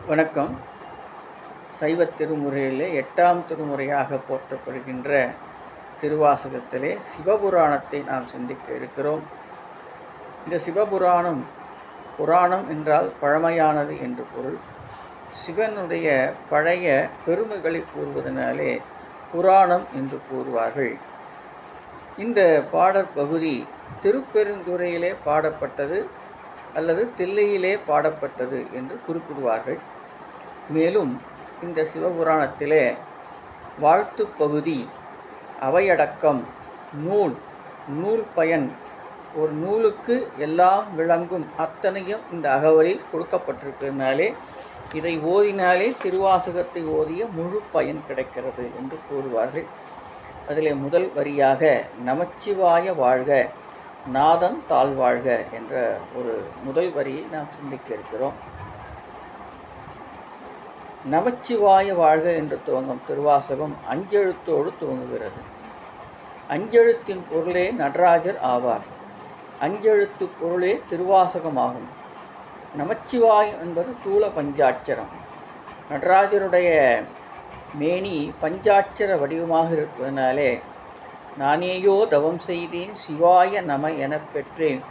வணக்கம். சைவத் திருமுறையிலே 8ஆம் திருமுறையாக போற்றப்படுகின்ற திருவாசகத்திலே சிவபுராணத்தை நாம் சிந்திக்க இருக்கிறோம். இந்த சிவபுராணம், புராணம் என்றால் பழமையானது என்று பொருள். சிவனுடைய பழைய பெருமைகளை கூறுவதனாலே புராணம் என்று கூறுவார்கள். இந்த பாடற் பகுதி திருப்பெருந்துறையிலே பாடப்பட்டது அல்லது தில்லையிலே பாடப்பட்டது என்று குறிப்பிடுவார்கள். மேலும் இந்த சிவபுராணத்திலே வாழ்த்து பகுதி, அவையடக்கம், நூல் பயன், ஒரு நூலுக்கு எல்லாம் விளங்கும் அத்தனையும் இந்த அகவலில் கொடுக்கப்பட்டிருக்கிறதுனாலே இதை ஓதினாலே திருவாசகத்தை ஓதிய முழு பயன் கிடைக்கிறது என்று கூறுவார்கள். அதிலே முதல் வரியாக நமச்சிவாய வாழ்க, நாதன் தாழ்வாழ்க என்ற ஒரு முதல் வரியை நாம் சிந்திக்க இருக்கிறோம். நமச்சிவாய வாழ்க என்று துவங்கும் திருவாசகம் அஞ்செழுத்தோடு துவங்குகிறது. அஞ்செழுத்தின் பொருளே நடராஜர் ஆவார். அஞ்செழுத்து பொருளே திருவாசகமாகும். நமச்சிவாயம் என்பது தூல பஞ்சாட்சரம். நடராஜருடைய மேனி பஞ்சாட்சர வடிவமாக இருப்பதனாலே நானேயோ தவம் செய்தேன் சிவாய நம எனப் பெற்றேன்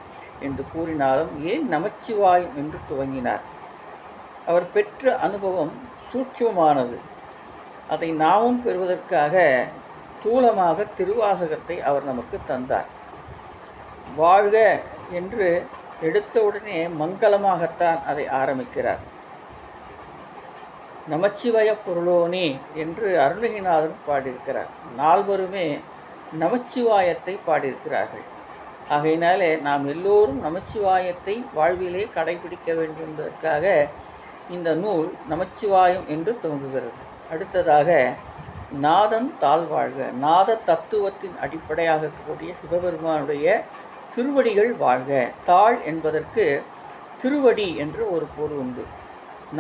என்று கூறினாலும் ஏன் நமச்சிவாயம் என்று துவங்கினார்? அவர் பெற்ற அனுபவம் சூட்சுமமானது. அதை நாமும் பெறுவதற்காக தூலமாக திருவாசகத்தை அவர் நமக்கு தந்தார். வாழ்க என்று எடுத்தவுடனே மங்களமாகத்தான் அதை ஆரம்பிக்கிறார். நமச்சிவாய பொருளோனே என்று அருணகிரிநாதன் பாடியிருக்கிறார். நால்வருமே நமச்சிவாயத்தை பாடியிருக்கிறார்கள். ஆகையினாலே நாம் எல்லோரும் நமச்சிவாயத்தை வாழ்விலே கடைபிடிக்க வேண்டும் என்பதற்காக இந்த நூல் நமச்சிவாயம் என்று துவங்குகிறது. அடுத்ததாக நாதன் தாழ்வாழ்க, நாத தத்துவத்தின் அடிப்படையாக இருக்கக்கூடிய சிவபெருமானுடைய திருவடிகள் வாழ்க. தாழ் என்பதற்கு திருவடி என்று ஒரு பொருள் உண்டு.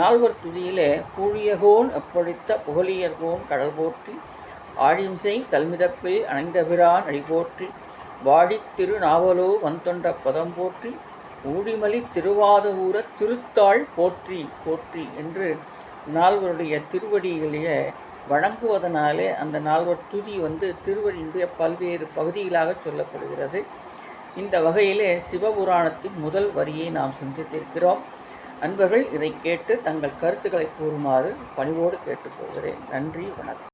நால்வர் துதியிலே பூழியகோன் எப்பொழித்த புகழியர்கோன் கடல் போற்றி, ஆழிம்சை கல்மிதப்பில் அணைந்தபிரான் அடி போற்றி, வாடித் திருநாவலோ வந்தொண்ட பதம் போற்றி, ஊழிமலி திருவாத ஊர திருத்தாள் போற்றி போற்றி என்று நால்வருடைய திருவடிகளையே வணங்குவதனாலே அந்த நால்வர் துதி திருவடியினுடைய பல்வேறு பகுதிகளாக சொல்லப்படுகிறது. இந்த வகையிலே சிவபுராணத்தின் முதல் வரியை நாம் சிந்தித்திருக்கிறோம். அன்பர்கள் இதை கேட்டு தங்கள் கருத்துக்களை கூறுமாறு பணிவோடு கேட்டுக்கொள்கிறேன். நன்றி, வணக்கம்.